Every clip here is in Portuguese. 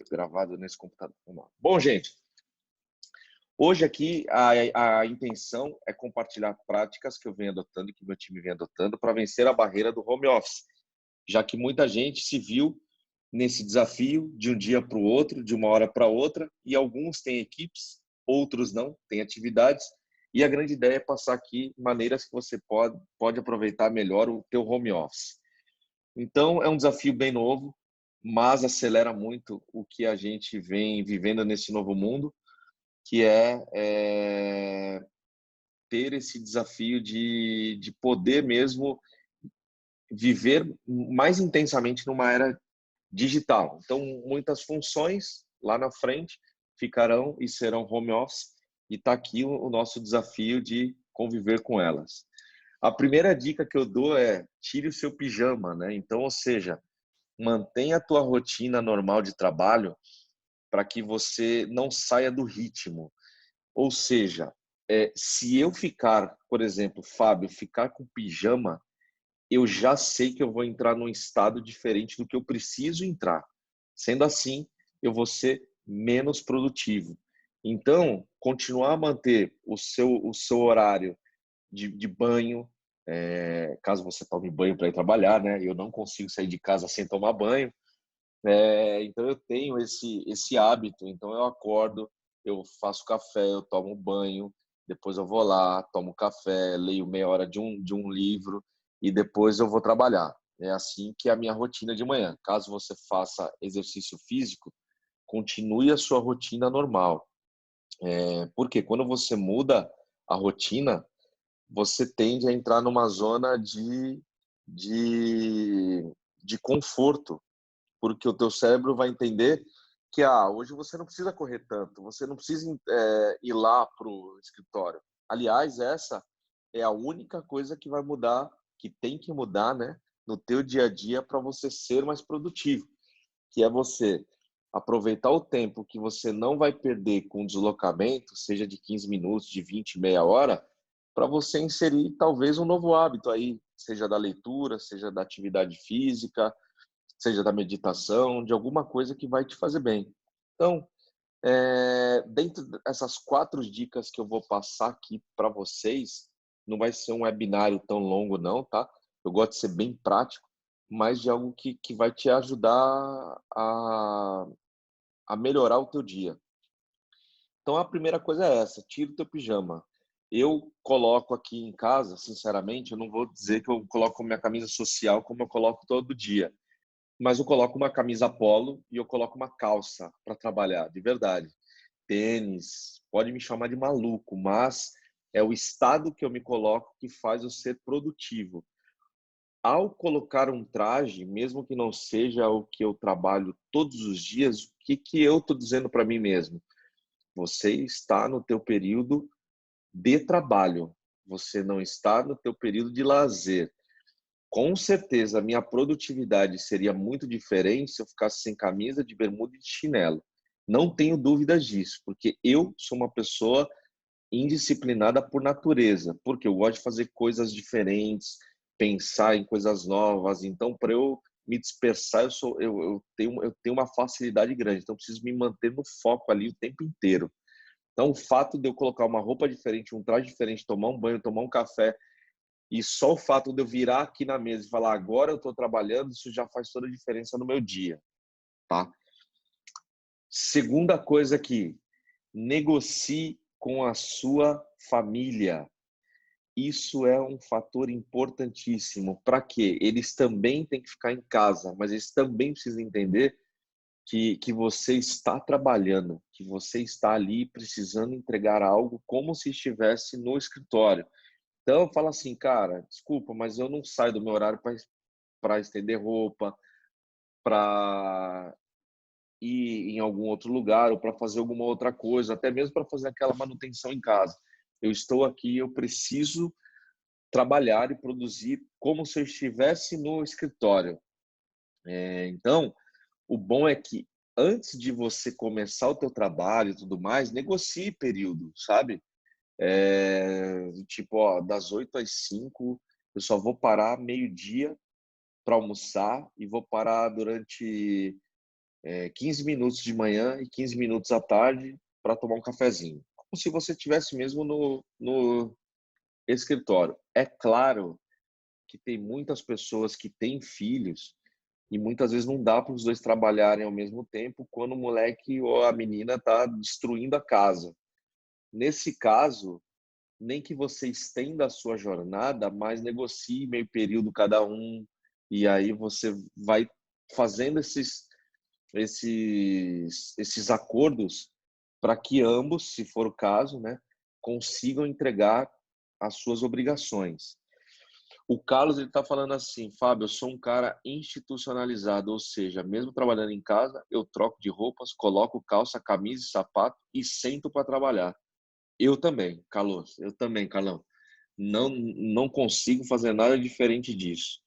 Gravado nesse computador. Vamos lá. Bom, gente, hoje aqui a intenção é compartilhar práticas que eu venho adotando e que meu time vem adotando para vencer a barreira do home office, já que muita gente se viu nesse desafio de um dia para o outro, de uma hora para outra, e alguns têm equipes, outros não, têm atividades, e a grande ideia é passar aqui maneiras que você pode aproveitar melhor o teu home office. Então, é um desafio bem novo, mas acelera muito o que a gente vem vivendo nesse novo mundo, que é ter esse desafio de poder mesmo viver mais intensamente numa era digital. Então, muitas funções lá na frente ficarão e serão home office, e está aqui o nosso desafio de conviver com elas. A primeira dica que eu dou é tire o seu pijama, né? Então, ou seja, mantenha a tua rotina normal de trabalho para que você não saia do ritmo. Ou seja, se eu ficar, por exemplo, Fábio, ficar com pijama, eu já sei que eu vou entrar num estado diferente do que eu preciso entrar. Sendo assim, eu vou ser menos produtivo. Então, continuar a manter o seu horário de banho, caso você tome banho para ir trabalhar, né? Eu não consigo sair de casa sem tomar banho. Então eu tenho esse hábito. Então eu acordo, eu faço café, eu tomo banho, depois eu vou lá, tomo café, leio meia hora de um livro e depois eu vou trabalhar. É assim que é a minha rotina de manhã. Caso você faça exercício físico, continue a sua rotina normal. Porque quando você muda a rotina, você tende a entrar numa zona de, de conforto, porque o teu cérebro vai entender que hoje você não precisa correr tanto, você não precisa ir lá para o escritório. Aliás, essa é a única coisa que vai mudar, que tem que mudar, né, no teu dia a dia para você ser mais produtivo, que é você aproveitar o tempo que você não vai perder com deslocamento, seja de 15 minutos, de 20, meia hora, para você inserir talvez um novo hábito aí, seja da leitura, seja da atividade física, seja da meditação, de alguma coisa que vai te fazer bem. Então, dentro dessas 4 dicas que eu vou passar aqui para vocês, não vai ser um webinário tão longo não, tá? Eu gosto de ser bem prático, mas de algo que vai te ajudar a melhorar o teu dia. Então, a primeira coisa é essa, tira o teu pijama. Eu coloco aqui em casa, sinceramente, eu não vou dizer que eu coloco minha camisa social como eu coloco todo dia, mas eu coloco uma camisa polo e eu coloco uma calça para trabalhar, de verdade. Tênis, pode me chamar de maluco, mas é o estado que eu me coloco que faz eu ser produtivo. Ao colocar um traje, mesmo que não seja o que eu trabalho todos os dias, o que eu estou dizendo para mim mesmo? Você está no teu período de trabalho, você não está no teu período de lazer. Com certeza, a minha produtividade seria muito diferente se eu ficasse sem camisa, de bermuda e de chinelo. Não tenho dúvidas disso, porque eu sou uma pessoa indisciplinada por natureza, porque eu gosto de fazer coisas diferentes, pensar em coisas novas. Então, para eu me dispersar, eu tenho uma facilidade grande. Então, eu preciso me manter no foco ali o tempo inteiro. Então, o fato de eu colocar uma roupa diferente, um traje diferente, tomar um banho, tomar um café, e só o fato de eu virar aqui na mesa e falar agora eu estou trabalhando, isso já faz toda a diferença no meu dia, tá? Segunda coisa aqui, negocie com a sua família. Isso é um fator importantíssimo. Para quê? Eles também têm que ficar em casa, mas eles também precisam entender que você está trabalhando, que você está ali precisando entregar algo como se estivesse no escritório. Então, fala assim, cara, desculpa, mas eu não saio do meu horário para estender roupa, para ir em algum outro lugar ou para fazer alguma outra coisa, até mesmo para fazer aquela manutenção em casa. Eu estou aqui, eu preciso trabalhar e produzir como se eu estivesse no escritório. Então, o bom é que antes de você começar o teu trabalho e tudo mais, negocie período, sabe? Tipo, ó, das 8 às 5, eu só vou parar meio-dia para almoçar e vou parar durante 15 minutos de manhã e 15 minutos à tarde para tomar um cafezinho. Como se você estivesse mesmo no escritório. É claro que tem muitas pessoas que têm filhos e muitas vezes não dá para os dois trabalharem ao mesmo tempo quando o moleque ou a menina está destruindo a casa. Nesse caso, nem que você estenda a sua jornada, mas negocie meio período cada um, e aí você vai fazendo esses acordos para que ambos, se for o caso, né, consigam entregar as suas obrigações. O Carlos ele está falando assim, Fábio, eu sou um cara institucionalizado, ou seja, mesmo trabalhando em casa, eu troco de roupas, coloco calça, camisa e sapato e sento para trabalhar. Eu também, Carlos, eu também, Carlão. Não consigo fazer nada diferente disso.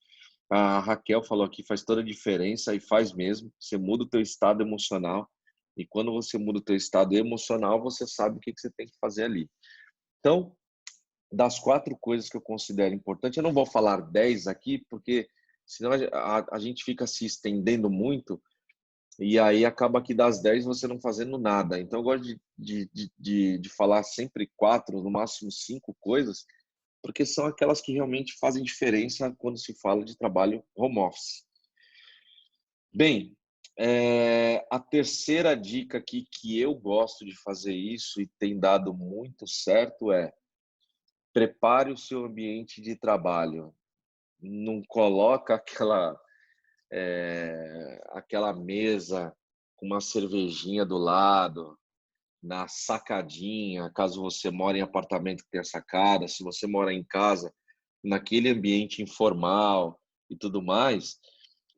A Raquel falou aqui, faz toda a diferença e faz mesmo. Você muda o teu estado emocional e quando você muda o teu estado emocional, você sabe o que você tem que fazer ali. Então, das 4 coisas que eu considero importante, eu não vou falar 10 aqui, porque senão a gente fica se estendendo muito e aí acaba que das 10 você não fazendo nada. Então, eu gosto de falar sempre 4, no máximo 5 coisas, porque são aquelas que realmente fazem diferença quando se fala de trabalho home office. Bem, a terceira dica aqui que eu gosto de fazer isso e tem dado muito certo é prepare o seu ambiente de trabalho. Não coloca aquela mesa com uma cervejinha do lado, na sacadinha, caso você mora em apartamento que tem a sacada, se você mora em casa, naquele ambiente informal e tudo mais,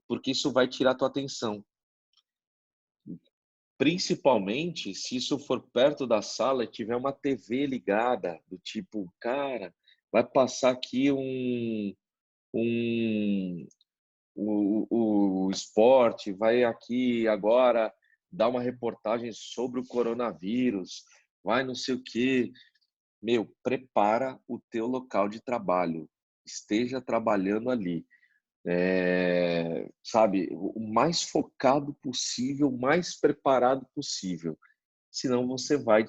porque isso vai tirar a tua atenção. Principalmente se isso for perto da sala e tiver uma TV ligada, do tipo, cara, vai passar aqui um o esporte, vai aqui agora dar uma reportagem sobre o coronavírus, vai não sei o quê. Meu, prepara o teu local de trabalho, esteja trabalhando ali. Sabe, o mais focado possível, o mais preparado possível. Senão você vai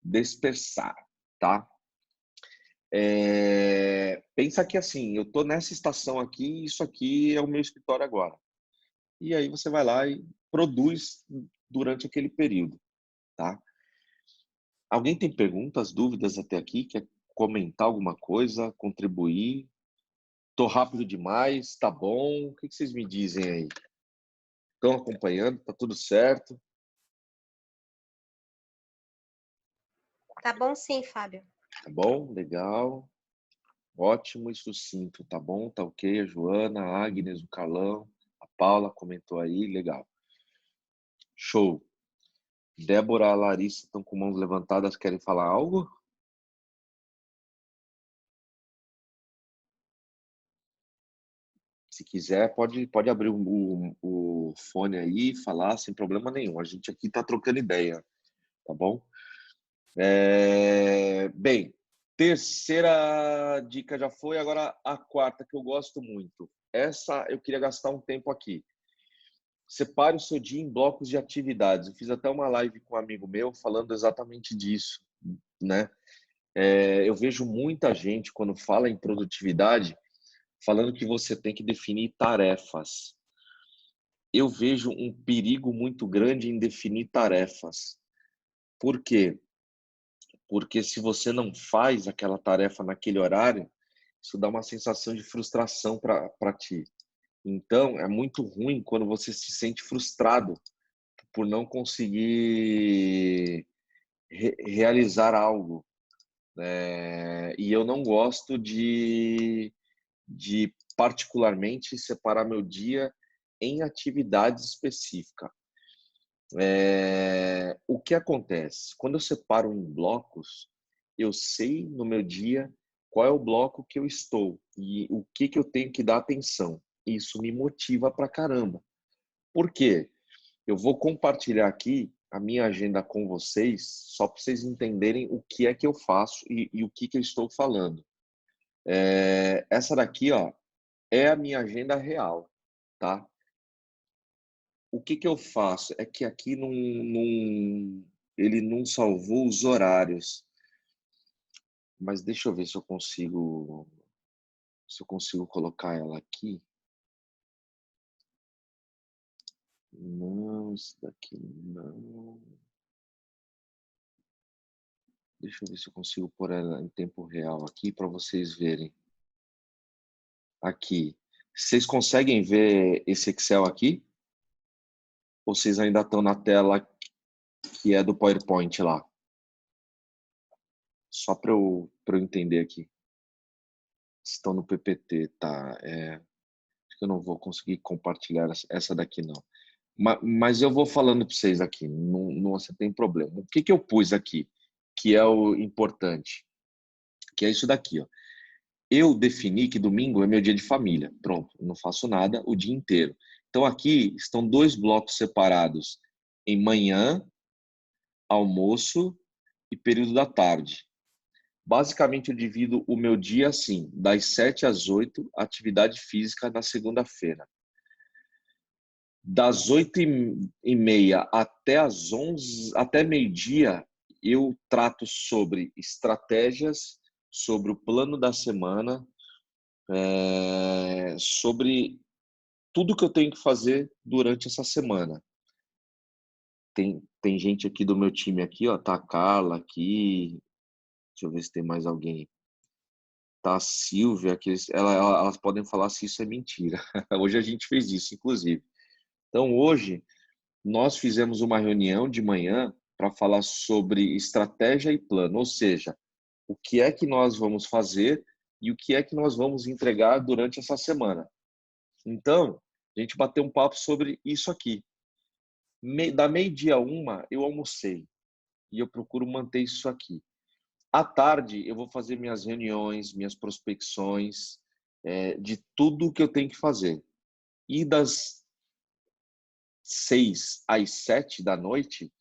dispersar, tá? Pensa que assim, eu tô nessa estação aqui, isso aqui é o meu escritório agora. E aí você vai lá e produz durante aquele período, tá? Alguém tem perguntas, dúvidas até aqui? Quer comentar alguma coisa, contribuir? Tô rápido demais? Tá bom? O que vocês me dizem aí? Estão acompanhando? Tá tudo certo? Tá bom sim, Fábio. Tá bom? Legal. Ótimo e sucinto, tá bom? Tá ok? A Joana, a Agnes, o Carlão, a Paula comentou aí, legal. Show. Débora, a Larissa estão com mãos levantadas, querem falar algo? Se quiser, pode abrir o fone aí e falar sem problema nenhum. A gente aqui está trocando ideia, tá bom? Bem, terceira dica já foi, agora a quarta que eu gosto muito. Essa eu queria gastar um tempo aqui. Separe o seu dia em blocos de atividades. Eu fiz até uma live com um amigo meu falando exatamente disso, né? Eu vejo muita gente quando fala em produtividade falando que você tem que definir tarefas. Eu vejo um perigo muito grande em definir tarefas. Por quê? Porque se você não faz aquela tarefa naquele horário, isso dá uma sensação de frustração para ti. Então, é muito ruim quando você se sente frustrado por não conseguir realizar algo. E eu não gosto de particularmente separar meu dia em atividades específicas. O que acontece? Quando eu separo em blocos, eu sei no meu dia qual é o bloco que eu estou e o que eu tenho que dar atenção. Isso me motiva pra caramba. Por quê? Eu vou compartilhar aqui a minha agenda com vocês, só para vocês entenderem o que é que eu faço e o que eu estou falando. Essa daqui, ó, é a minha agenda real, tá? o que eu faço? É que aqui ele não salvou os horários. Mas deixa eu ver se eu consigo colocar ela aqui. Não, isso daqui não. Deixa eu ver se eu consigo pôr ela em tempo real aqui para vocês verem. Aqui. Vocês conseguem ver esse Excel aqui? Ou vocês ainda estão na tela que é do PowerPoint lá? Só para eu entender aqui. Estão no PPT, tá? Acho que eu não vou conseguir compartilhar essa daqui, não. Mas eu vou falando para vocês aqui, não você tem problema. O que eu pus aqui, que é o importante? Que é isso daqui, ó. Eu defini que domingo é meu dia de família. Pronto, eu não faço nada o dia inteiro. Então aqui estão 2 blocos separados em manhã, almoço e período da tarde. Basicamente eu divido o meu dia assim, das 7 às 8, atividade física na segunda-feira. Das 8h30 até as 11, até meio-dia, eu trato sobre estratégias, sobre o plano da semana, sobre tudo que eu tenho que fazer durante essa semana. Tem gente aqui do meu time aqui, ó, tá a Carla aqui, deixa eu ver se tem mais alguém. Tá a Silvia, elas podem falar se isso é mentira. Hoje a gente fez isso, inclusive. Então, hoje, nós fizemos uma reunião de manhã para falar sobre estratégia e plano, ou seja, o que é que nós vamos fazer e o que é que nós vamos entregar durante essa semana. Então, a gente bateu um papo sobre isso aqui. Da meio-dia a 1, eu almocei e eu procuro manter isso aqui. À tarde, eu vou fazer minhas reuniões, minhas prospecções, de tudo que eu tenho que fazer. E das 6 às 7 da noite,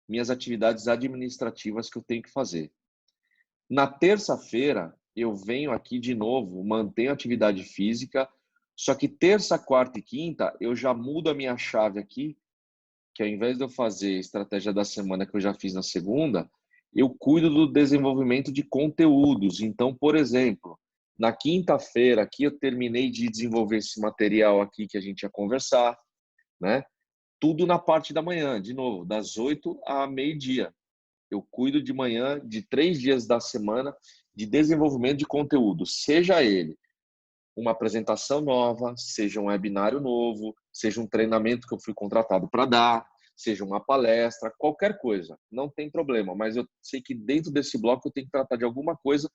minhas atividades administrativas que eu tenho que fazer. Na terça-feira, eu venho aqui de novo, mantenho atividade física, só que terça, quarta e quinta, eu já mudo a minha chave aqui, que ao invés de eu fazer a estratégia da semana que eu já fiz na segunda, eu cuido do desenvolvimento de conteúdos. Então, por exemplo, na quinta-feira aqui eu terminei de desenvolver esse material aqui que a gente ia conversar, né? Tudo na parte da manhã, de novo, das 8 a meio-dia. Eu cuido de manhã de 3 dias da semana de desenvolvimento de conteúdo, seja ele uma apresentação nova, seja um webinário novo, seja um treinamento que eu fui contratado para dar, seja uma palestra, qualquer coisa, não tem problema, mas eu sei que dentro desse bloco eu tenho que tratar de alguma coisa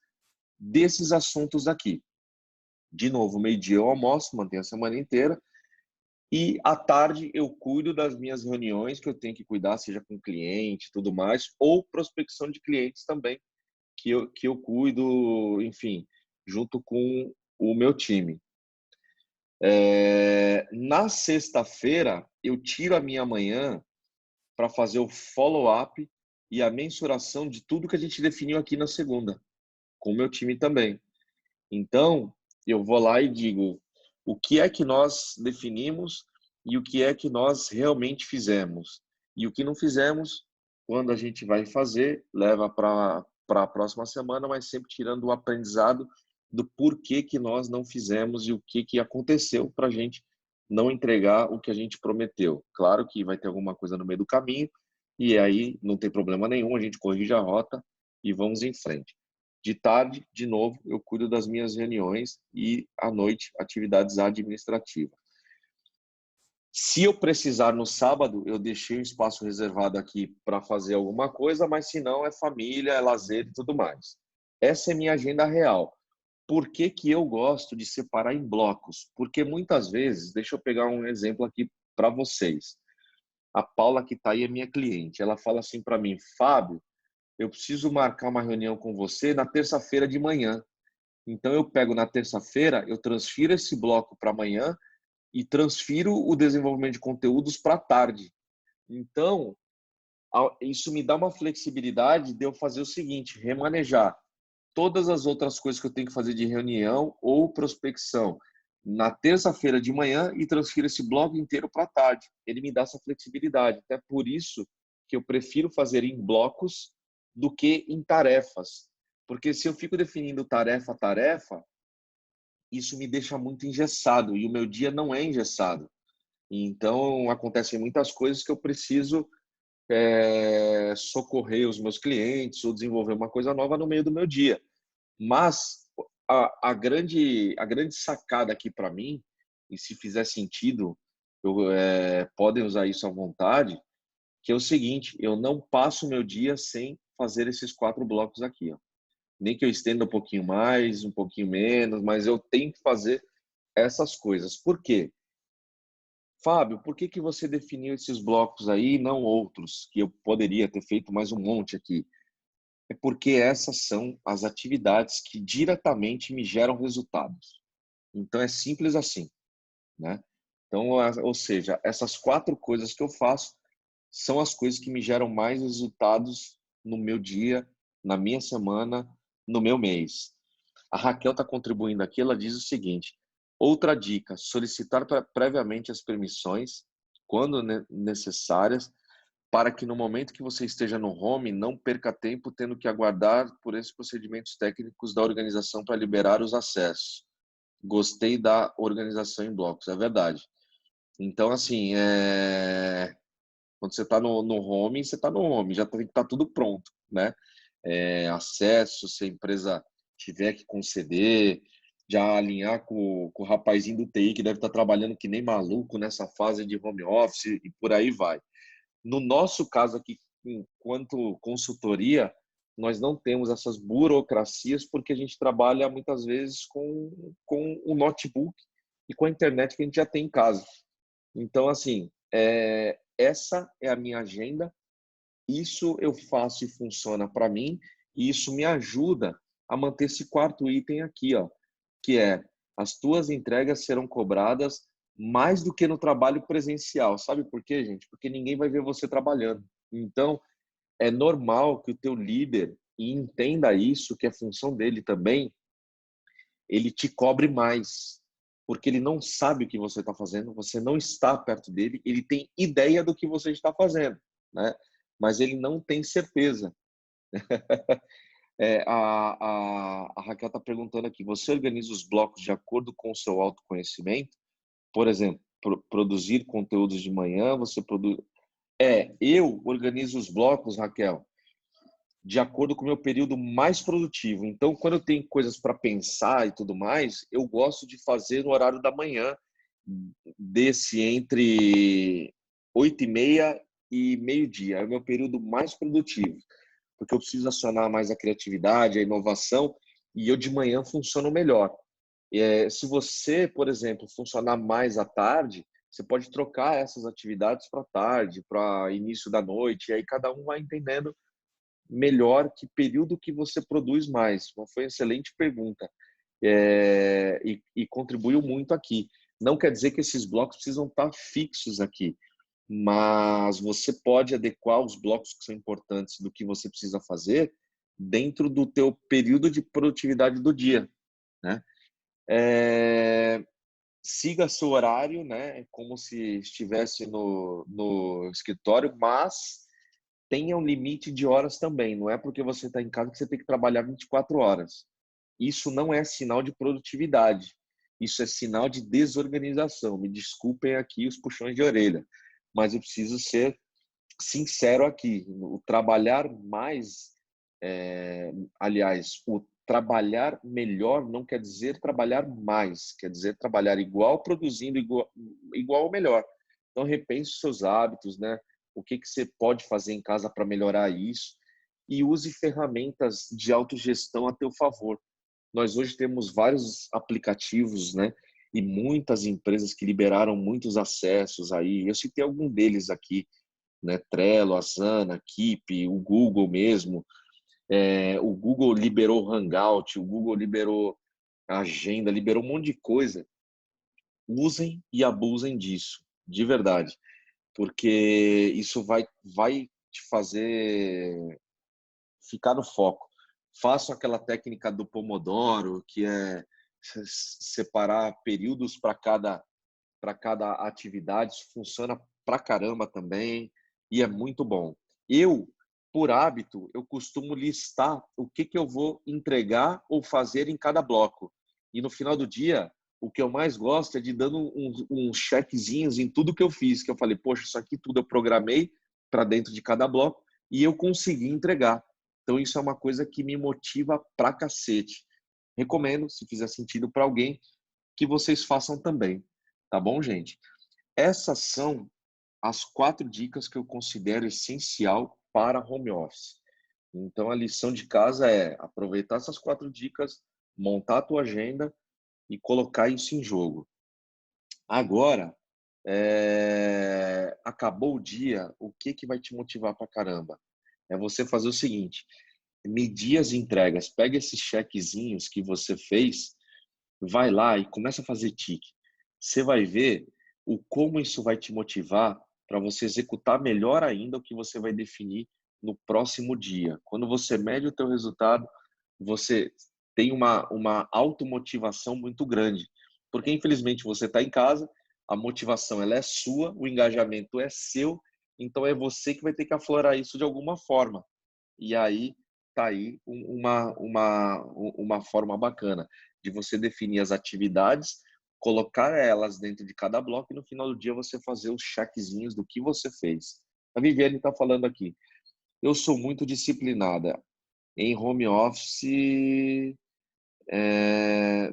desses assuntos aqui. De novo, meio-dia eu almoço, mantenho a semana inteira, e à tarde eu cuido das minhas reuniões que eu tenho que cuidar, seja com cliente e tudo mais, ou prospecção de clientes também, que eu cuido, enfim, junto com o meu time. Na sexta-feira, eu tiro a minha manhã para fazer o follow-up e a mensuração de tudo que a gente definiu aqui na segunda, com o meu time também. Então, eu vou lá e digo o que é que nós definimos e o que é que nós realmente fizemos. E o que não fizemos, quando a gente vai fazer, leva para a próxima semana, mas sempre tirando o aprendizado do porquê que nós não fizemos e o que aconteceu para a gente não entregar o que a gente prometeu. Claro que vai ter alguma coisa no meio do caminho e aí não tem problema nenhum, a gente corrige a rota e vamos em frente. De tarde, de novo, eu cuido das minhas reuniões e à noite, atividades administrativas. Se eu precisar no sábado, eu deixei um espaço reservado aqui para fazer alguma coisa, mas se não, é família, é lazer e tudo mais. Essa é minha agenda real. Por que que eu gosto de separar em blocos? Porque muitas vezes, deixa eu pegar um exemplo aqui para vocês. A Paula, que está aí, é minha cliente. Ela fala assim para mim, Fábio, eu preciso marcar uma reunião com você na terça-feira de manhã. Então, eu pego na terça-feira, eu transfiro esse bloco para amanhã e transfiro o desenvolvimento de conteúdos para a tarde. Então, isso me dá uma flexibilidade de eu fazer o seguinte, remanejar todas as outras coisas que eu tenho que fazer de reunião ou prospecção na terça-feira de manhã e transfiro esse bloco inteiro para a tarde. Ele me dá essa flexibilidade. Até por isso que eu prefiro fazer em blocos do que em tarefas. Porque se eu fico definindo tarefa a tarefa, isso me deixa muito engessado e o meu dia não é engessado. Então, acontecem muitas coisas que eu preciso socorrer os meus clientes ou desenvolver uma coisa nova no meio do meu dia. Mas a grande sacada aqui para mim, e se fizer sentido, podem usar isso à vontade, que é o seguinte: eu não passo o meu dia sem fazer esses 4 blocos aqui. Ó. Nem que eu estenda um pouquinho mais, um pouquinho menos, mas eu tenho que fazer essas coisas. Por quê? Fábio, por que que você definiu esses blocos aí e não outros, que eu poderia ter feito mais um monte aqui? É porque essas são as atividades que diretamente me geram resultados. Então é simples assim, né? Então, ou seja, essas 4 coisas que eu faço são as coisas que me geram mais resultados no meu dia, na minha semana, no meu mês. A Raquel está contribuindo aqui, ela diz o seguinte: outra dica, solicitar previamente as permissões, quando necessárias, para que no momento que você esteja no home, não perca tempo tendo que aguardar por esses procedimentos técnicos da organização para liberar os acessos. Gostei da organização em blocos, é verdade. Então, assim, quando você está no home, você está no home, já tem que estar tudo pronto, né? Acesso, se a empresa tiver que conceder, já alinhar com o rapazinho do TI que deve estar trabalhando que nem maluco nessa fase de home office e por aí vai. No nosso caso aqui, enquanto consultoria, nós não temos essas burocracias porque a gente trabalha muitas vezes com o notebook e com a internet que a gente já tem em casa. Então, assim, essa é a minha agenda, isso eu faço e funciona para mim, e isso me ajuda a manter esse quarto item aqui, ó, que é: as tuas entregas serão cobradas mais do que no trabalho presencial. Sabe por quê, gente? Porque ninguém vai ver você trabalhando. Então, é normal que o teu líder, e entenda isso, que é função dele também, ele te cobre mais, porque ele não sabe o que você está fazendo, você não está perto dele, ele tem ideia do que você está fazendo, né? Mas ele não tem certeza. A Raquel está perguntando aqui: você organiza os blocos de acordo com o seu autoconhecimento? Por exemplo, produzir conteúdos de manhã, você produz... eu organizo os blocos, Raquel, de acordo com o meu período mais produtivo. Então, quando eu tenho coisas para pensar e tudo mais, eu gosto de fazer no horário da manhã, desse entre 8h30 e meio-dia. É o meu período mais produtivo, porque eu preciso acionar mais a criatividade, a inovação, e eu de manhã funciono melhor. Se você, por exemplo, funcionar mais à tarde, você pode trocar essas atividades para tarde, para início da noite, e aí cada um vai entendendo melhor que período que você produz mais. Foi uma excelente pergunta, e contribuiu muito aqui. Não quer dizer que esses blocos precisam estar fixos aqui, mas você pode adequar os blocos que são importantes do que você precisa fazer dentro do teu período de produtividade do dia, né? Siga seu horário, né? Como se estivesse no escritório, mas tenha um limite de horas também. Não é porque você está em casa que você tem que trabalhar 24 horas. Isso não é sinal de produtividade. Isso é sinal de desorganização. Me desculpem aqui os puxões de orelha, mas eu preciso ser sincero aqui. O trabalhar mais, aliás, o trabalhar melhor não quer dizer trabalhar mais, quer dizer trabalhar igual, produzindo igual ou melhor. Então, repense os seus hábitos, né? O que você pode fazer em casa para melhorar isso, e use ferramentas de autogestão a teu favor. Nós hoje temos vários aplicativos, né? E muitas empresas que liberaram muitos acessos aí. Eu citei algum deles aqui, né? Trello, Asana, Keep, o Google mesmo. O Google liberou o Hangout, o Google liberou a agenda, liberou um monte de coisa. Usem e abusem disso, de verdade, porque isso vai te fazer ficar no foco. Façam aquela técnica do Pomodoro, que é separar períodos para cada atividade, isso funciona pra caramba também e é muito bom. Eu, por hábito, eu costumo listar o que eu vou entregar ou fazer em cada bloco. E no final do dia, o que eu mais gosto é de dando uns checkzinhos em tudo que eu fiz, que eu falei, poxa, isso aqui tudo eu programei para dentro de cada bloco e eu consegui entregar. Então isso é uma coisa que me motiva pra cacete. Recomendo, se fizer sentido para alguém, que vocês façam também. Tá bom, gente? Essas são as 4 dicas que eu considero essencial para home office. Então, a lição de casa é aproveitar essas 4 dicas, montar a tua agenda e colocar isso em jogo. Agora, acabou o dia, o que vai te motivar pra caramba? É você fazer o seguinte, medir as entregas, pega esses chequezinhos que você fez, vai lá e começa a fazer tique. Você vai ver o como isso vai te motivar para você executar melhor ainda o que você vai definir no próximo dia. Quando você mede o teu resultado, você tem uma automotivação muito grande. Porque, infelizmente, você está em casa, a motivação ela é sua, o engajamento é seu, então é você que vai ter que aflorar isso de alguma forma. E aí, tá aí uma forma bacana de você definir as atividades, colocar elas dentro de cada bloco e no final do dia você fazer os checkzinhos do que você fez. A Viviane está falando aqui. Eu sou muito disciplinada. Em home office, é,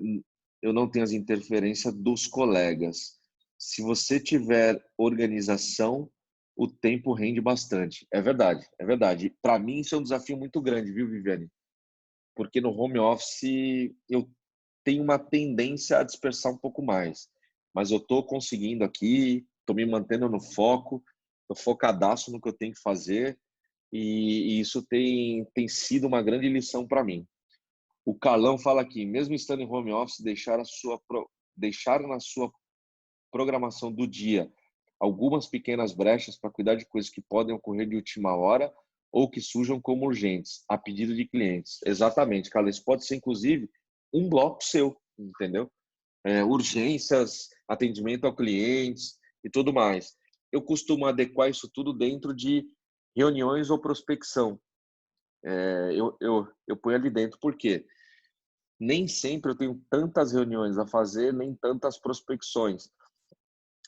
eu não tenho as interferências dos colegas. Se você tiver organização, o tempo rende bastante. É verdade, é verdade. Para mim, isso é um desafio muito grande, viu, Viviane? Porque no home office eu tenho uma tendência a dispersar um pouco mais. Mas eu estou conseguindo aqui, estou me mantendo no foco, estou focadaço no que eu tenho que fazer e isso tem sido uma grande lição para mim. O Carlão fala aqui, mesmo estando em home office, deixar na sua programação do dia algumas pequenas brechas para cuidar de coisas que podem ocorrer de última hora ou que surjam como urgentes, a pedido de clientes. Exatamente, Carlos. Isso pode ser, inclusive, um bloco seu, entendeu? Urgências, atendimento ao clientes e tudo mais. Eu costumo adequar isso tudo dentro de reuniões ou prospecção. Eu ponho ali dentro, por quê? Nem sempre eu tenho tantas reuniões a fazer, nem tantas prospecções.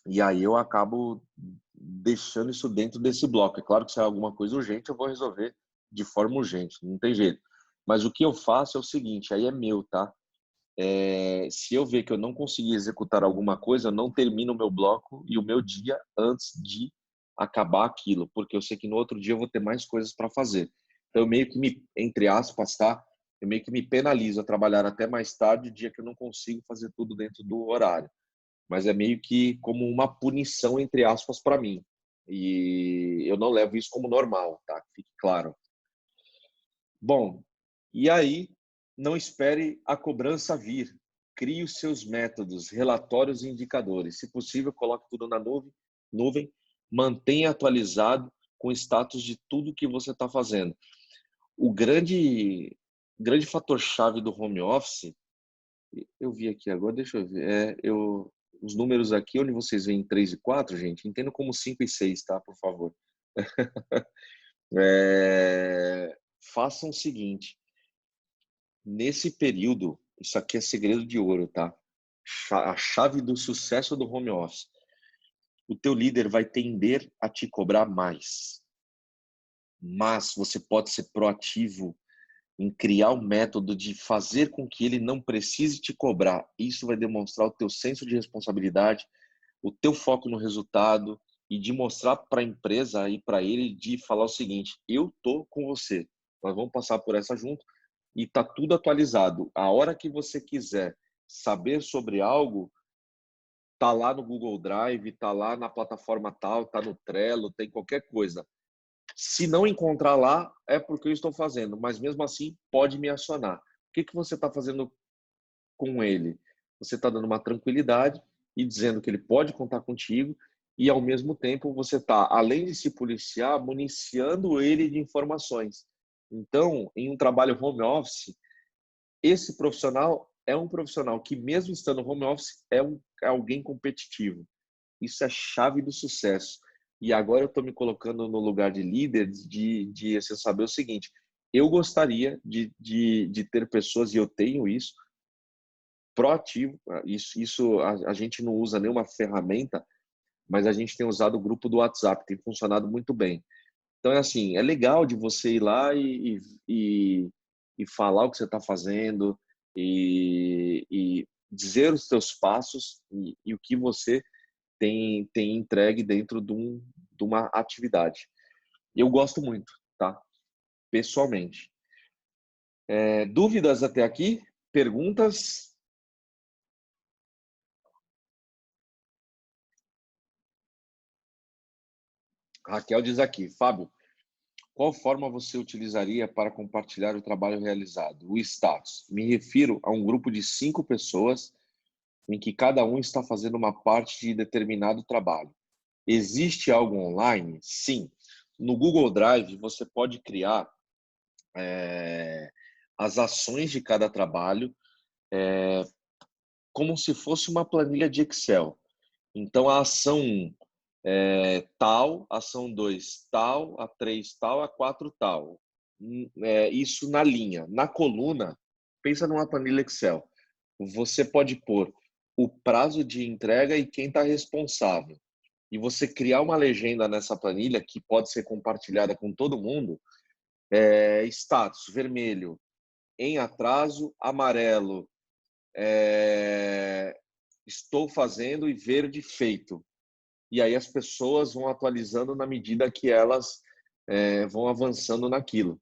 E aí eu acabo deixando isso dentro desse bloco. É claro que se é alguma coisa urgente, eu vou resolver de forma urgente, não tem jeito. Mas o que eu faço é o seguinte, aí é meu, tá? Se eu ver que eu não consegui executar alguma coisa, eu não termino o meu bloco e o meu dia antes de acabar aquilo, porque eu sei que no outro dia eu vou ter mais coisas para fazer. Então eu meio que entre aspas, tá? Eu meio que me penalizo a trabalhar até mais tarde, o dia que eu não consigo fazer tudo dentro do horário. Mas é meio que como uma punição, entre aspas, para mim. E eu não levo isso como normal, tá? Fique claro. Bom, e aí, não espere a cobrança vir. Crie os seus métodos, relatórios e indicadores. Se possível, coloque tudo na nuvem, mantenha atualizado com o status de tudo que você está fazendo. O grande fator-chave do home office, eu vi aqui agora, deixa eu ver, os números aqui, onde vocês veem 3 e 4, gente, entendo como 5 e 6, tá? Por favor. Façam o seguinte, nesse período, isso aqui é segredo de ouro, tá? A chave do sucesso do home office. O teu líder vai tender a te cobrar mais. Mas você pode ser proativo em criar um método de fazer com que ele não precise te cobrar. Isso vai demonstrar o teu senso de responsabilidade, o teu foco no resultado e de mostrar para a empresa e para ele de falar o seguinte, eu tô com você, nós vamos passar por essa junto e tá tudo atualizado. A hora que você quiser saber sobre algo, tá lá no Google Drive, tá lá na plataforma tal, tá no Trello, tem qualquer coisa. Se não encontrar lá, é porque eu estou fazendo, mas mesmo assim pode me acionar. O que você está fazendo com ele? Você está dando uma tranquilidade e dizendo que ele pode contar contigo e, ao mesmo tempo, você está, além de se policiar, municiando ele de informações. Então, em um trabalho home office, esse profissional é um profissional que, mesmo estando no home office, é alguém competitivo. Isso é chave do sucesso. E agora eu estou me colocando no lugar de líder, de assim, saber o seguinte: eu gostaria de ter pessoas, e eu tenho isso, proativo. Isso a gente não usa nenhuma ferramenta, mas a gente tem usado o grupo do WhatsApp, tem funcionado muito bem. Então, é assim, é legal de você ir lá e falar o que você está fazendo e dizer os seus passos e o que você tem entregue dentro de uma atividade. Eu gosto muito, tá? Pessoalmente. Dúvidas até aqui? Perguntas? Raquel diz aqui, Fábio, qual forma você utilizaria para compartilhar o trabalho realizado? O status. Me refiro a um grupo de 5 pessoas em que cada um está fazendo uma parte de determinado trabalho. Existe algo online? Sim. No Google Drive, você pode criar as ações de cada trabalho como se fosse uma planilha de Excel. Então, a ação 1 tal, ação 2 tal, a 3 tal, a 4 tal. Isso na linha. Na coluna, pensa numa planilha Excel. Você pode pôr o prazo de entrega e quem está responsável. E você criar uma legenda nessa planilha que pode ser compartilhada com todo mundo. Status vermelho em atraso, amarelo estou fazendo e verde feito. E aí as pessoas vão atualizando na medida que elas vão avançando naquilo.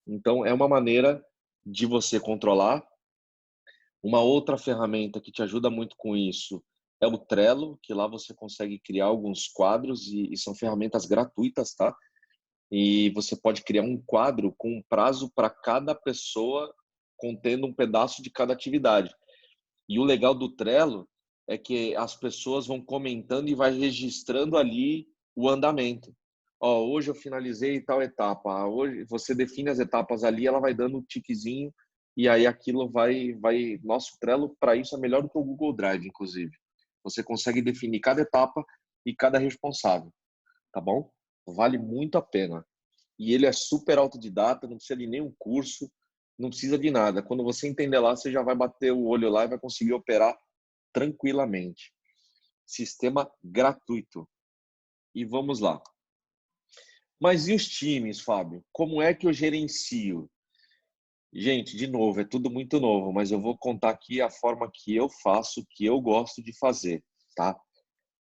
Então, é uma maneira de você controlar. Uma outra ferramenta que te ajuda muito com isso é o Trello, que lá você consegue criar alguns quadros e são ferramentas gratuitas, tá? E você pode criar um quadro com um prazo para cada pessoa, contendo um pedaço de cada atividade. E o legal do Trello é que as pessoas vão comentando e vai registrando ali o andamento. Ó, hoje eu finalizei tal etapa. Hoje você define as etapas ali, ela vai dando um tiquezinho e aí aquilo vai. Nosso Trello para isso é melhor do que o Google Drive, inclusive. Você consegue definir cada etapa e cada responsável, tá bom? Vale muito a pena. E ele é super autodidata, não precisa de nenhum curso, não precisa de nada. Quando você entender lá, você já vai bater o olho lá e vai conseguir operar tranquilamente. Sistema gratuito. E vamos lá. Mas e os times, Fábio? Como é que eu gerencio? Gente, de novo, é tudo muito novo, mas eu vou contar aqui a forma que eu faço, que eu gosto de fazer, tá?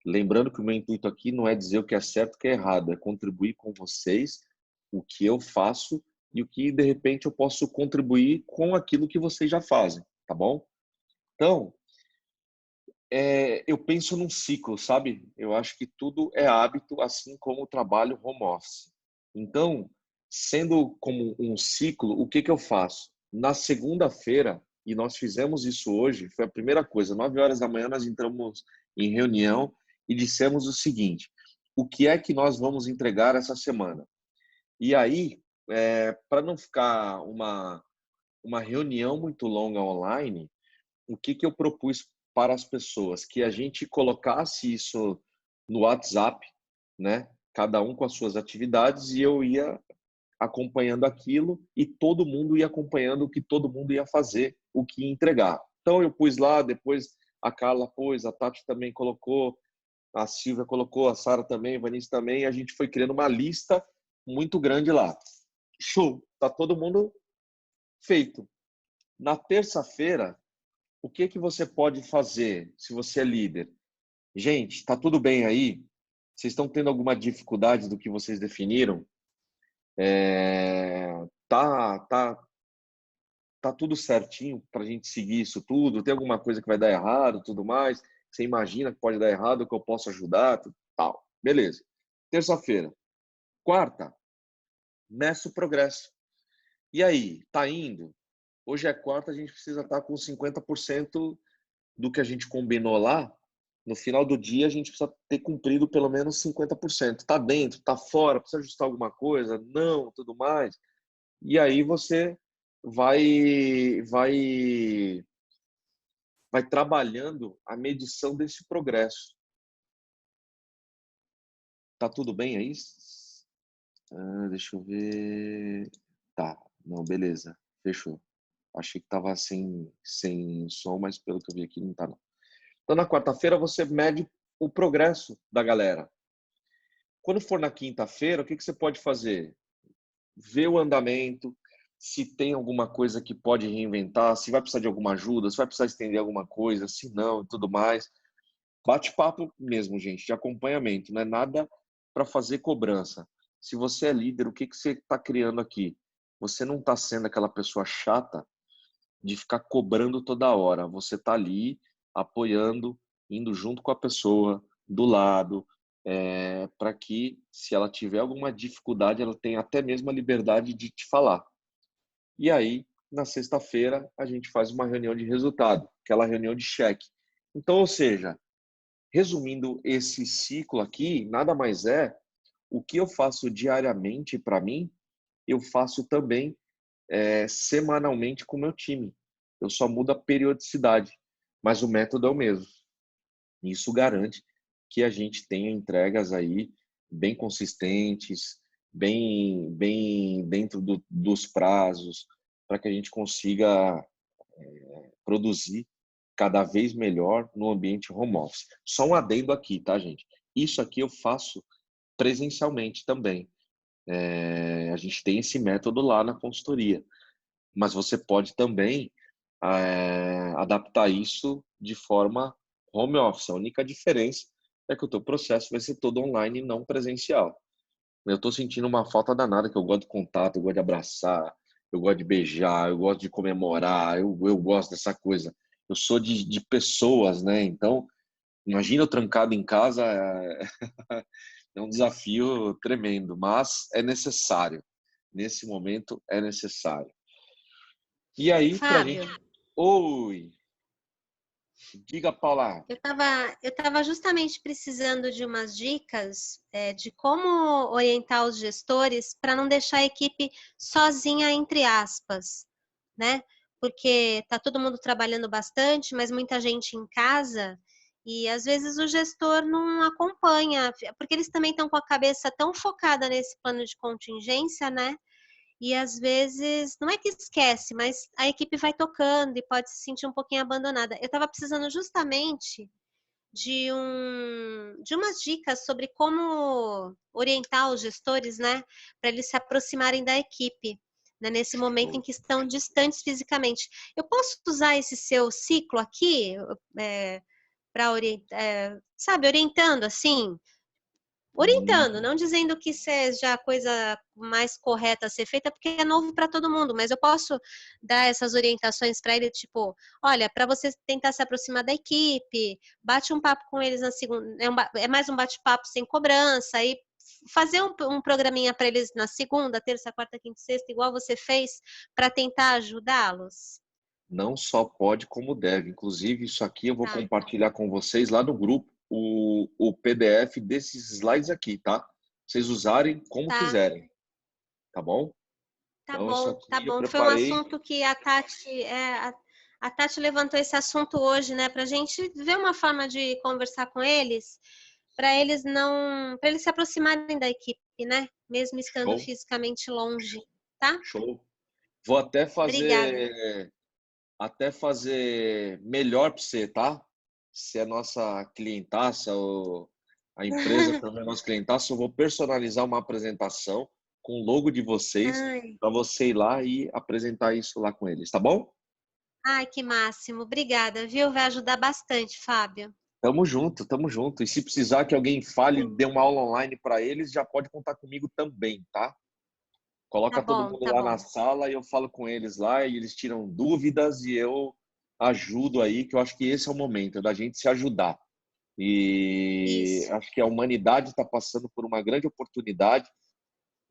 Lembrando que o meu intuito aqui não é dizer o que é certo e o que é errado, é contribuir com vocês o que eu faço e o que, de repente, eu posso contribuir com aquilo que vocês já fazem, tá bom? Então, eu penso num ciclo, sabe? Eu acho que tudo é hábito, assim como o trabalho home office. Então, sendo como um ciclo, o que eu faço? Na segunda-feira, e nós fizemos isso hoje, foi a primeira coisa, 9 horas da manhã nós entramos em reunião e dissemos o seguinte: o que é que nós vamos entregar essa semana? E aí, para não ficar uma reunião muito longa online, o que eu propus para as pessoas? Que a gente colocasse isso no WhatsApp, né? Cada um com as suas atividades e eu ia acompanhando aquilo e todo mundo ia acompanhando o que todo mundo ia fazer, o que ia entregar. Então eu pus lá, depois a Carla pôs, a Tati também colocou, a Silvia colocou, a Sara também, a Vanessa também, e a gente foi criando uma lista muito grande lá. Show, tá todo mundo feito. Na terça-feira, o que você pode fazer se você é líder? Gente, está tudo bem aí? Vocês estão tendo alguma dificuldade do que vocês definiram? Tá, tá tudo certinho para a gente seguir isso tudo? Tem alguma coisa que vai dar errado, tudo mais? Você imagina que pode dar errado, que eu posso ajudar, tal. Beleza. Terça-feira. Quarta, meça o progresso. E aí, tá indo? Hoje é quarta, a gente precisa estar com 50% do que a gente combinou lá. No final do dia, a gente precisa ter cumprido pelo menos 50%. Tá dentro, tá fora, precisa ajustar alguma coisa? Não, tudo mais. E aí você vai vai trabalhando a medição desse progresso. Tá tudo bem aí? Deixa eu ver. Tá, não, beleza, fechou. Achei que tava sem som, mas pelo que eu vi aqui não tá não. Então na quarta-feira você mede o progresso da galera. Quando for na quinta-feira, o que você pode fazer? Ver o andamento, se tem alguma coisa que pode reinventar, se vai precisar de alguma ajuda, se vai precisar estender alguma coisa, se não e tudo mais. Bate-papo mesmo, gente, de acompanhamento, não é nada para fazer cobrança. Se você é líder, o que você está criando aqui? Você não está sendo aquela pessoa chata de ficar cobrando toda hora. Você está ali apoiando, indo junto com a pessoa, do lado, para que, se ela tiver alguma dificuldade, ela tenha até mesmo a liberdade de te falar. E aí, na sexta-feira, a gente faz uma reunião de resultado, aquela reunião de cheque. Então, ou seja, resumindo esse ciclo aqui, nada mais é o que eu faço diariamente para mim, eu faço também semanalmente com o meu time. Eu só mudo a periodicidade, mas o método é o mesmo. Isso garante que a gente tenha entregas aí bem consistentes, bem dentro dos prazos, para que a gente consiga produzir cada vez melhor no ambiente home office. Só um adendo aqui, tá, gente? Isso aqui eu faço presencialmente também. A gente tem esse método lá na consultoria, mas você pode também adaptar isso de forma home office. A única diferença é que o teu processo vai ser todo online e não presencial. Eu estou sentindo uma falta danada, que eu gosto de contato, eu gosto de abraçar, eu gosto de beijar, eu gosto de comemorar, eu gosto dessa coisa. Eu sou de pessoas, né? Então, imagina eu trancado em casa, é um desafio tremendo, mas é necessário. Nesse momento, é necessário. E aí, pra Fábio, gente... Oi! Diga, Paula. eu tava justamente precisando de umas dicas de como orientar os gestores para não deixar a equipe sozinha, entre aspas, né? Porque tá todo mundo trabalhando bastante, mas muita gente em casa e às vezes o gestor não acompanha, porque eles também estão com a cabeça tão focada nesse plano de contingência, né? E às vezes, não é que esquece, mas a equipe vai tocando e pode se sentir um pouquinho abandonada. Eu estava precisando justamente de umas dicas sobre como orientar os gestores, né, para eles se aproximarem da equipe, né, nesse momento em Show. que estão distantes fisicamente. Eu posso usar esse seu ciclo aqui para orientar, sabe, orientando assim? Orientando, Hum, não dizendo que seja a coisa mais correta a ser feita, porque é novo para todo mundo, mas eu posso dar essas orientações para ele, tipo, olha, para você tentar se aproximar da equipe, bate um papo com eles na segunda, é mais um bate-papo sem cobrança, aí fazer um programinha para eles na segunda, terça, quarta, quinta e sexta, igual você fez, para tentar ajudá-los. não só pode, como deve. Inclusive, isso aqui eu vou Tá, compartilhar com vocês lá no grupo, o PDF desses slides aqui, tá? Vocês usarem como tá, quiserem, tá bom? tá Então, isso bom, tá aqui eu bom. Foi um preparei. assunto que a Tati levantou esse assunto hoje, né, para a gente ver uma forma de conversar com eles, para eles se aproximarem da equipe, né, mesmo estando Show, fisicamente longe, tá? show. Vou Obrigada. até fazer melhor para você, tá? Se é nossa clientaça ou a empresa também é nossa clientaça, eu vou personalizar uma apresentação com o logo de vocês Ai, para você ir lá e apresentar isso lá com eles, tá bom? ai, que máximo. Obrigada, viu? Vai ajudar bastante, Fábio. Tamo junto, tamo junto. E se precisar que alguém fale, dê uma aula online para eles, já pode contar comigo também, tá? Tá Coloca todo bom, mundo tá lá na bom. sala e eu falo com eles lá e eles tiram dúvidas e eu ajudo aí, que eu acho que esse é o momento da gente se ajudar. E Isso. acho que a humanidade está passando por uma grande oportunidade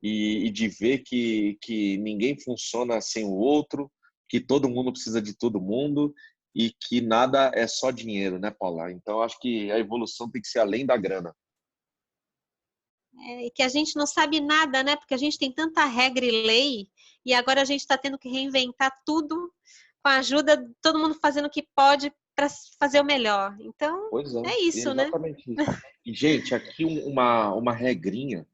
e de ver que ninguém funciona sem o outro, que todo mundo precisa de todo mundo e que nada é só dinheiro, né, Paula? Então, acho que a evolução tem que ser além da grana. E que a gente não sabe nada, né? Porque a gente tem tanta regra e lei, e agora a gente está tendo que reinventar tudo com a ajuda de todo mundo fazendo o que pode para fazer o melhor. Então, Pois é, é isso, né? exatamente isso. E, gente, aqui uma regrinha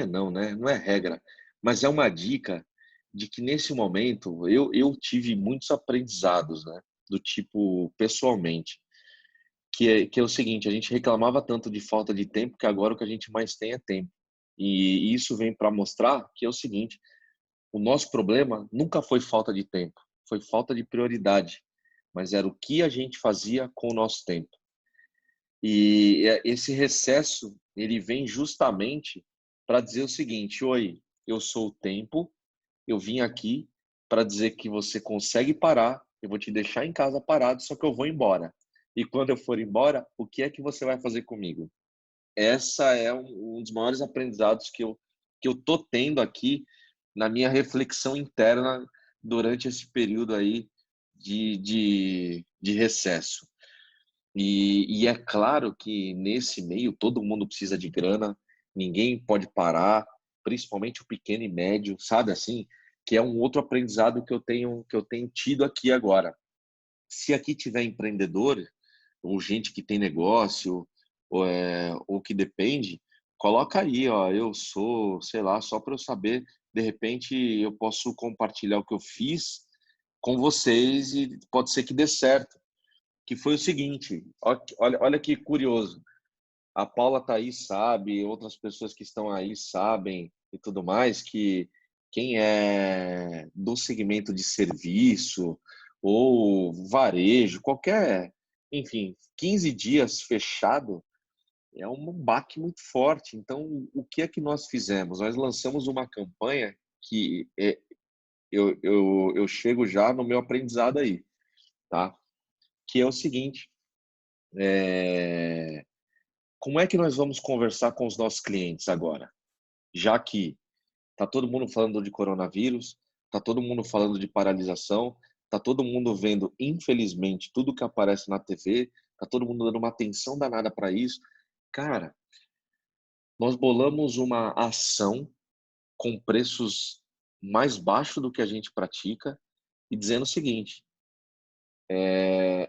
não, né? Não é regra, mas é uma dica de que nesse momento eu tive muitos aprendizados, né? Do tipo, pessoalmente, que é o seguinte, a gente reclamava tanto de falta de tempo que agora o que a gente mais tem é tempo. E isso vem para mostrar que é o seguinte, o nosso problema nunca foi falta de tempo, foi falta de prioridade, mas era o que a gente fazia com o nosso tempo. E esse recesso, ele vem justamente para dizer o seguinte: oi, eu sou o tempo, eu vim aqui para dizer que você consegue parar, eu vou te deixar em casa parado, só que eu vou embora. E quando eu for embora, o que é que você vai fazer comigo? Essa é um dos maiores aprendizados que eu tô tendo aqui na minha reflexão interna durante esse período aí de recesso. E é claro que nesse meio todo mundo precisa de grana, ninguém pode parar, principalmente o pequeno e médio, sabe assim? Que é um outro aprendizado que eu tenho tido aqui agora. Se aqui tiver empreendedor ou gente que tem negócio ou que depende, coloca aí, ó, eu sou, sei lá, só para eu saber, de repente eu posso compartilhar o que eu fiz com vocês e pode ser que dê certo, que foi o seguinte, olha que curioso. A Paula tá aí sabe, outras pessoas que estão aí sabem e tudo mais, que quem é do segmento de serviço ou varejo, qualquer, enfim, 15 dias fechado é um baque muito forte. Então, o que é que nós fizemos? Nós lançamos uma campanha que eu chego já no meu aprendizado aí, tá? Que é o seguinte, é, como é que nós vamos conversar com os nossos clientes agora? Já que tá todo mundo falando de coronavírus, tá todo mundo falando de paralisação, tá todo mundo vendo, infelizmente, tudo que aparece na TV, tá todo mundo dando uma atenção danada para isso. Cara, nós bolamos uma ação com preços mais baixos do que a gente pratica e dizendo o seguinte,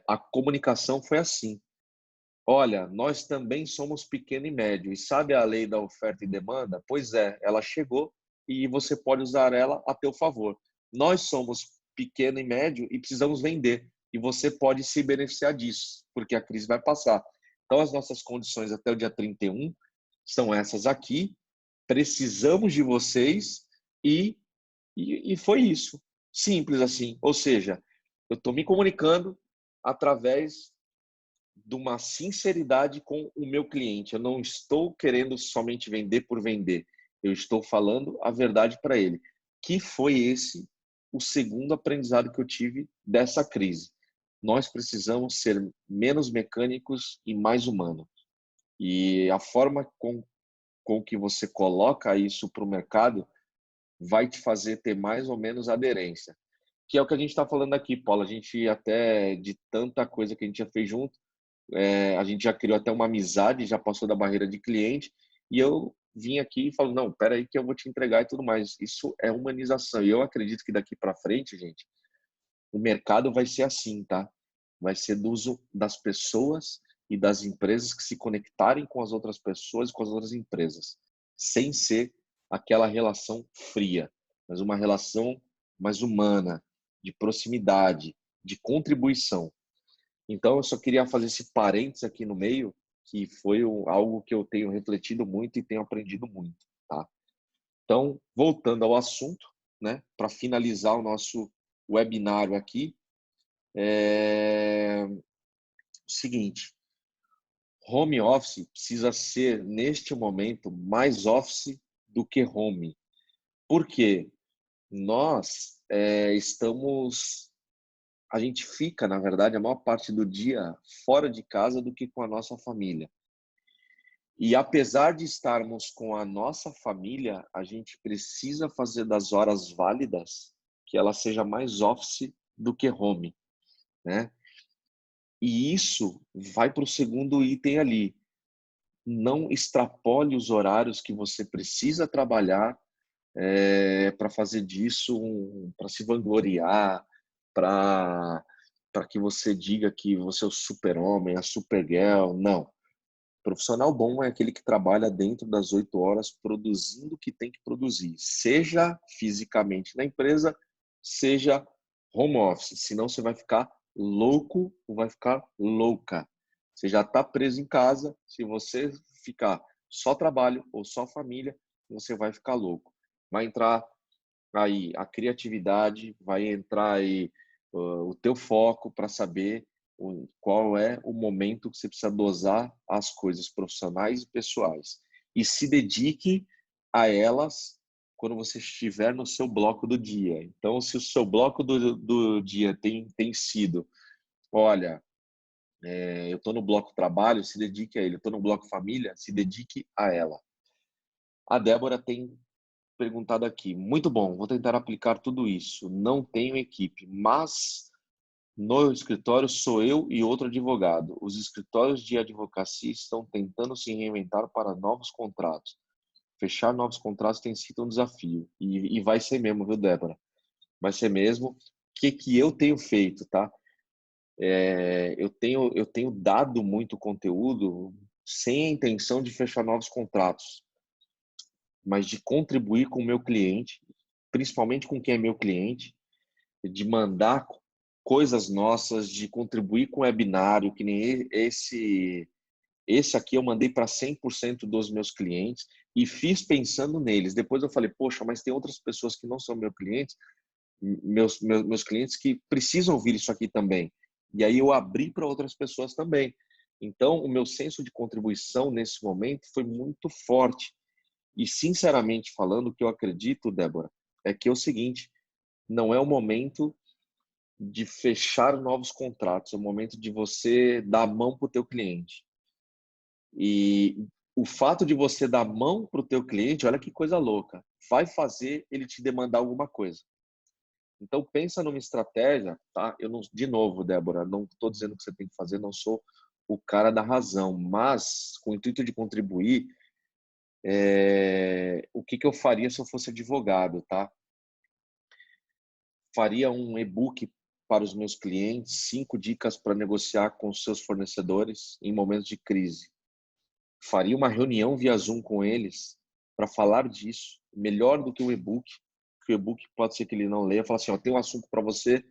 a comunicação foi assim. Olha, nós também somos pequeno e médio. E sabe a lei da oferta e demanda? Pois é, ela chegou e você pode usar ela a teu favor. Nós somos pequeno e médio e precisamos vender. E você pode se beneficiar disso, porque a crise vai passar. Então, as nossas condições até o dia 31 são essas aqui. Precisamos de vocês e foi isso. Simples assim. Ou seja, eu estou me comunicando através de uma sinceridade com o meu cliente. Eu não estou querendo somente vender por vender. Eu estou falando a verdade para ele. Que foi esse o segundo aprendizado que eu tive dessa crise. Nós precisamos ser menos mecânicos e mais humanos. E a forma com que você coloca isso para o mercado vai te fazer ter mais ou menos aderência. Que é o que a gente está falando aqui, Paulo. A gente até, de tanta coisa que a gente já fez junto, a gente já criou até uma amizade, já passou da barreira de cliente, e eu vim aqui e falo, não, espera aí que eu vou te entregar e tudo mais. Isso é humanização. E eu acredito que daqui para frente, gente, o mercado vai ser assim, tá? Vai ser do uso das pessoas e das empresas que se conectarem com as outras pessoas e com as outras empresas, sem ser aquela relação fria, mas uma relação mais humana, de proximidade, de contribuição. Então, eu só queria fazer esse parênteses aqui no meio, que foi algo que eu tenho refletido muito e tenho aprendido muito, tá? Então, voltando ao assunto, né, para finalizar o nosso webinário aqui, é o seguinte, home office precisa ser, neste momento, mais office do que home. Por quê? Nós estamos a gente fica, na verdade, a maior parte do dia fora de casa do que com a nossa família. E apesar de estarmos com a nossa família, a gente precisa fazer das horas válidas que ela seja mais office do que home, né? E isso vai para o segundo item ali. Não extrapole os horários que você precisa trabalhar para fazer disso, para se vangloriar, para para que você diga que você é o super-homem, a super-girl. Não. Profissional bom é aquele que trabalha dentro das 8 horas produzindo o que tem que produzir, seja fisicamente na empresa, seja home office. Senão você vai ficar louco ou vai ficar louca. Você já está preso em casa. Se você ficar só trabalho ou só família, você vai ficar louco. Vai entrar aí a criatividade, vai entrar aí o teu foco para saber qual é o momento que você precisa dosar as coisas profissionais e pessoais. E se dedique a elas quando você estiver no seu bloco do dia. Então, se o seu bloco do dia tem sido, olha, eu estou no bloco trabalho, se dedique a ele. Eu estou no bloco família, se dedique a ela. A Débora tem perguntado aqui. Muito bom, vou tentar aplicar tudo isso. Não tenho equipe, mas no escritório sou eu e outro advogado. Os escritórios de advocacia estão tentando se reinventar para novos contratos. Fechar novos contratos tem sido um desafio. E vai ser mesmo, viu, Débora? Vai ser mesmo. O que eu tenho feito, tá? Eu tenho dado muito conteúdo sem a intenção de fechar novos contratos, mas de contribuir com o meu cliente, principalmente com quem é meu cliente, de mandar coisas nossas, de contribuir com o webinário, que nem esse aqui eu mandei para 100% dos meus clientes e fiz pensando neles. Depois eu falei, poxa, mas tem outras pessoas que não são meus clientes que precisam ouvir isso aqui também. E aí eu abri para outras pessoas também. Então, o meu senso de contribuição nesse momento foi muito forte. E, sinceramente falando, o que eu acredito, Débora, é que é o seguinte, não é o momento de fechar novos contratos, é o momento de você dar a mão para o teu cliente. E o fato de você dar a mão para o teu cliente, olha que coisa louca, vai fazer ele te demandar alguma coisa. Então, pensa numa estratégia, tá? Eu não, de novo, Débora, não estou dizendo que você tem que fazer, não sou o cara da razão, mas com o intuito de contribuir, o que eu faria se eu fosse advogado, tá? Faria um e-book para os meus clientes, 5 dicas para negociar com os seus fornecedores em momentos de crise. Faria uma reunião via Zoom com eles para falar disso, melhor do que o e-book, porque o e-book pode ser que ele não leia, fala assim, ó, tem um assunto para você,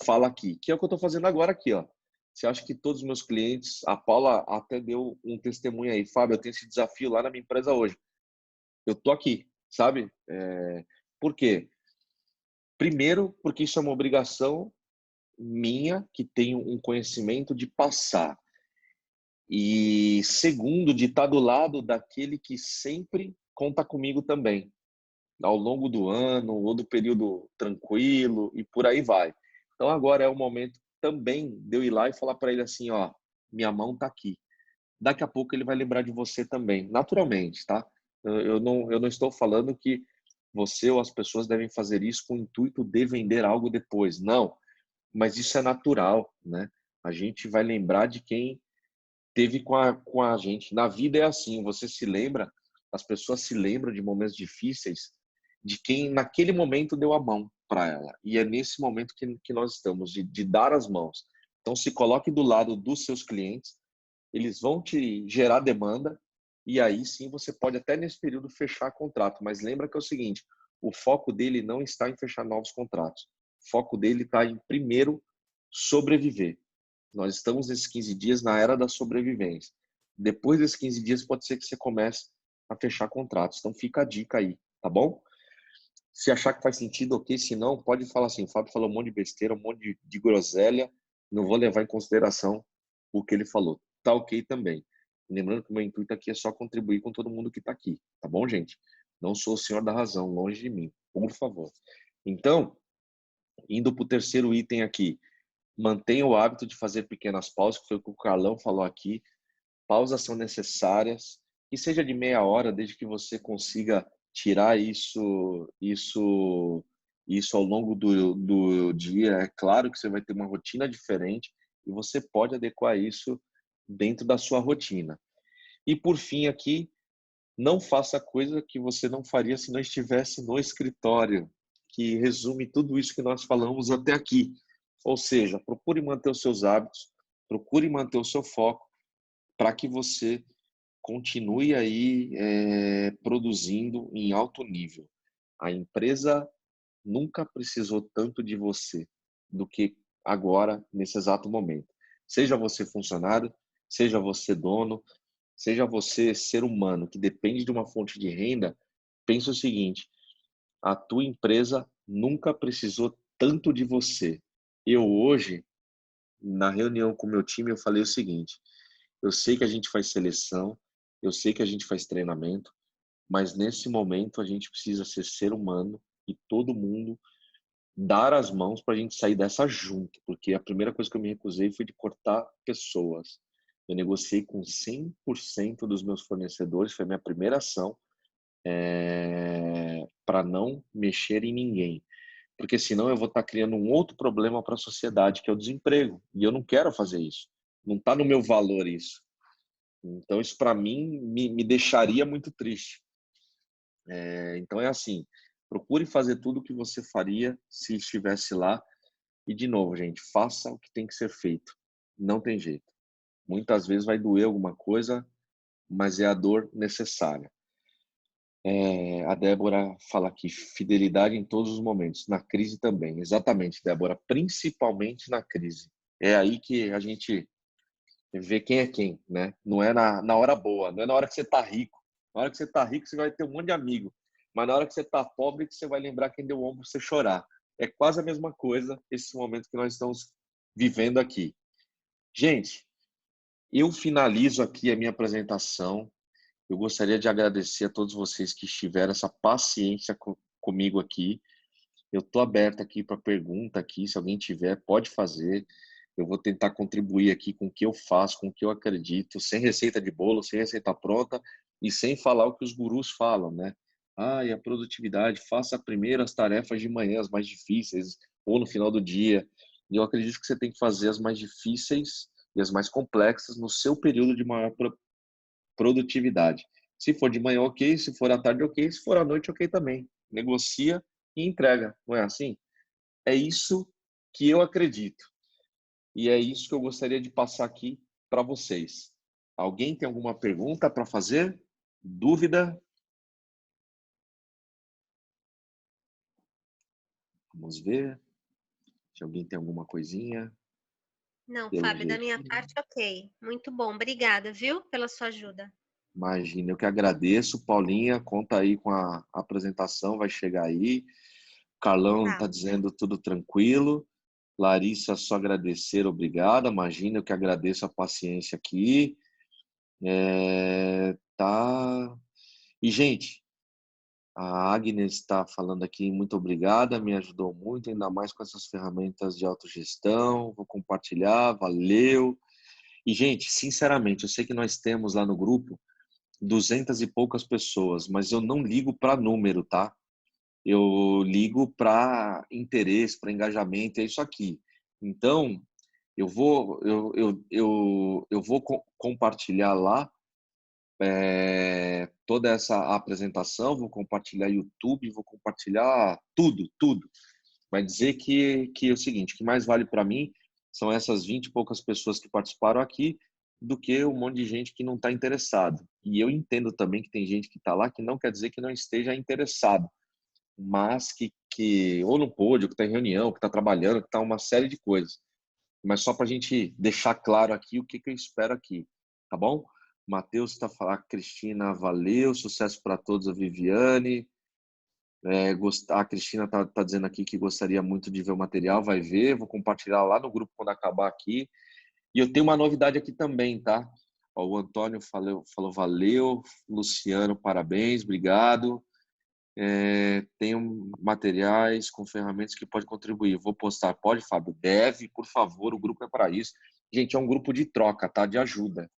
fala aqui, que é o que eu estou fazendo agora aqui, ó. Você acha que todos os meus clientes, a Paula até deu um testemunho aí, Fábio, eu tenho esse desafio lá na minha empresa hoje. Eu tô aqui, sabe? Por quê? Primeiro, porque isso é uma obrigação minha, que tenho um conhecimento de passar. E segundo, de estar do lado daquele que sempre conta comigo também, ao longo do ano ou do período tranquilo e por aí vai. Então agora é o momento também de eu ir lá e falar para ele assim, ó, minha mão tá aqui. Daqui a pouco ele vai lembrar de você também, naturalmente, tá? Eu não estou falando que você ou as pessoas devem fazer isso com o intuito de vender algo depois. Não, mas isso é natural, né? A gente vai lembrar de quem teve com a gente. Na vida é assim, você se lembra, as pessoas se lembram de momentos difíceis de quem naquele momento deu a mão para ela. E é nesse momento que nós estamos, de dar as mãos. Então, se coloque do lado dos seus clientes, eles vão te gerar demanda e aí sim você pode até nesse período fechar contrato. Mas lembra que é o seguinte, o foco dele não está em fechar novos contratos. O foco dele está em, primeiro, sobreviver. Nós estamos nesses 15 dias na era da sobrevivência. Depois desses 15 dias pode ser que você comece a fechar contratos. Então fica a dica aí, tá bom? Se achar que faz sentido, ok. Se não, pode falar assim, o Fábio falou um monte de besteira, um monte de groselha. Não vou levar em consideração o que ele falou. Tá ok também. Lembrando que o meu intuito aqui é só contribuir com todo mundo que está aqui. Tá bom, gente? Não sou o senhor da razão, longe de mim. Por favor. Então, indo para o terceiro item aqui. Mantenha o hábito de fazer pequenas pausas, que foi o que o Carlão falou aqui. Pausas são necessárias, que seja de meia hora, desde que você consiga tirar isso ao longo do dia. É claro que você vai ter uma rotina diferente e você pode adequar isso dentro da sua rotina. E por fim aqui, não faça coisa que você não faria se não estivesse no escritório, que resume tudo isso que nós falamos até aqui. Ou seja, procure manter os seus hábitos, procure manter o seu foco para que você continue aí produzindo em alto nível. A empresa nunca precisou tanto de você do que agora, nesse exato momento. Seja você funcionário, seja você dono, seja você ser humano que depende de uma fonte de renda, pensa o seguinte: a tua empresa nunca precisou tanto de você. Eu hoje, na reunião com o meu time, eu falei o seguinte: eu sei que a gente faz seleção, eu sei que a gente faz treinamento, mas nesse momento a gente precisa ser humano e todo mundo dar as mãos para a gente sair dessa junto, porque a primeira coisa que eu me recusei foi de cortar pessoas. Eu negociei com 100% dos meus fornecedores, foi a minha primeira ação, para não mexer em ninguém. Porque senão eu vou estar criando um outro problema para a sociedade, que é o desemprego. E eu não quero fazer isso. Não está no meu valor isso. Então isso para mim me deixaria muito triste. Então é assim, procure fazer tudo o que você faria se estivesse lá. E de novo, gente, faça o que tem que ser feito. Não tem jeito. Muitas vezes vai doer alguma coisa, mas é a dor necessária. A Débora fala aqui, fidelidade em todos os momentos, na crise também. Exatamente, Débora, principalmente na crise. É aí que a gente vê quem é quem, né? Não é na hora boa, não é na hora que você tá rico. Na hora que você tá rico, você vai ter um monte de amigo. Mas na hora que você tá pobre, que você vai lembrar quem deu o ombro pra você chorar. É quase a mesma coisa esse momento que nós estamos vivendo aqui. Gente, eu finalizo aqui a minha apresentação. Eu gostaria de agradecer a todos vocês que tiveram essa paciência comigo aqui. Eu estou aberto aqui para pergunta aqui, se alguém tiver, pode fazer. Eu vou tentar contribuir aqui com o que eu faço, com o que eu acredito, sem receita de bolo, sem receita pronta e sem falar o que os gurus falam, né? E a produtividade, faça primeiro as tarefas de manhã, as mais difíceis, ou no final do dia. E eu acredito que você tem que fazer as mais difíceis e as mais complexas no seu período de maior produtividade. Se for de manhã, ok. Se for à tarde, ok. Se for à noite, ok também. Negocia e entrega. Não é assim? É isso que eu acredito. E é isso que eu gostaria de passar aqui para vocês. Alguém tem alguma pergunta para fazer? Dúvida? Vamos ver. Se alguém tem alguma coisinha. Não, Pelo Fábio, da jeito. minha parte, ok. Muito bom. Obrigada, viu, pela sua ajuda. Imagina, eu que agradeço. Paulinha, conta aí com a apresentação, vai chegar aí. Carlão Tá. está dizendo tudo tranquilo. Larissa, só agradecer, obrigada. Imagina, eu que agradeço a paciência aqui. Tá. E, gente, a Agnes está falando aqui, muito obrigada, me ajudou muito, ainda mais com essas ferramentas de autogestão. Vou compartilhar, valeu. E, gente, sinceramente, eu sei que nós temos lá no grupo 200 e poucas pessoas, mas eu não ligo para número, tá? Eu ligo para interesse, para engajamento, é isso aqui. Então, eu vou compartilhar lá toda essa apresentação, vou compartilhar YouTube, vou compartilhar tudo, tudo. Vai dizer que é o seguinte, que mais vale para mim são essas 20 e poucas pessoas que participaram aqui do que um monte de gente que não está interessado. E eu entendo também que tem gente que está lá que não quer dizer que não esteja interessado, mas que ou não pôde, ou que está em reunião, que está trabalhando, que está uma série de coisas. Mas só para a gente deixar claro aqui o que eu espero aqui, tá bom? Matheus está falando, Cristina, valeu, sucesso para todos, a Viviane. A Cristina tá dizendo aqui que gostaria muito de ver o material, vai ver, vou compartilhar lá no grupo quando acabar aqui. E eu tenho uma novidade aqui também, tá? Ó, o Antônio falou valeu, Luciano, parabéns, obrigado. Tenho materiais com ferramentas que pode contribuir. Vou postar. Pode, Fábio? Deve, por favor, o grupo é para isso. Gente, é um grupo de troca, tá? De ajuda.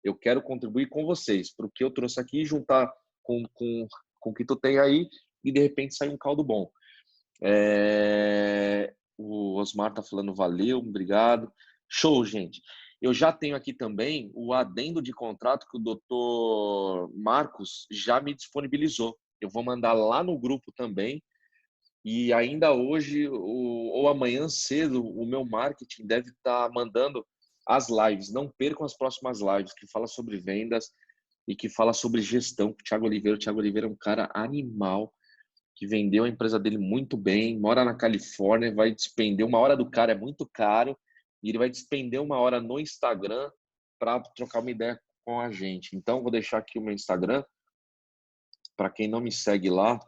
Eu quero contribuir com vocês, para o que eu trouxe aqui, juntar com o que tu tem aí e, de repente, sair um caldo bom. O Osmar tá falando valeu, obrigado. Show, gente. Eu já tenho aqui também o adendo de contrato que o doutor Marcos já me disponibilizou. Eu vou mandar lá no grupo também E ainda hoje, ou amanhã cedo, o meu marketing deve estar mandando as lives. Não percam as próximas lives, que fala sobre vendas e que fala sobre gestão. O Thiago Oliveira é um cara animal, que vendeu a empresa dele muito bem, mora na Califórnia, vai despender uma hora do cara, é muito caro, e ele vai despender uma hora no Instagram para trocar uma ideia com a gente. Então, vou deixar aqui o meu Instagram, para quem não me segue lá,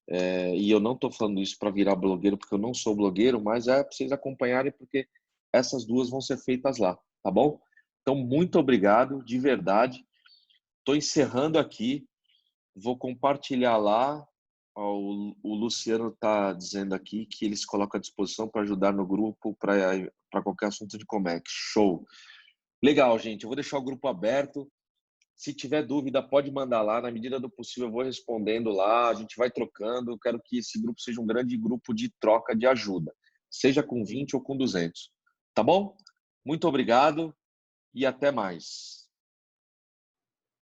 e eu não estou falando isso para virar blogueiro, porque eu não sou blogueiro, mas é para vocês acompanharem, porque essas duas vão ser feitas lá, tá bom? Então, muito obrigado, de verdade. Estou encerrando aqui, vou compartilhar lá. O Luciano está dizendo aqui que eles colocam à disposição para ajudar no grupo para qualquer assunto de Comex. Show! Legal, gente. Eu vou deixar o grupo aberto. Se tiver dúvida, pode mandar lá. Na medida do possível, eu vou respondendo lá. A gente vai trocando. Eu quero que esse grupo seja um grande grupo de troca de ajuda, seja com 20 ou com 200. Tá bom? Muito obrigado e até mais.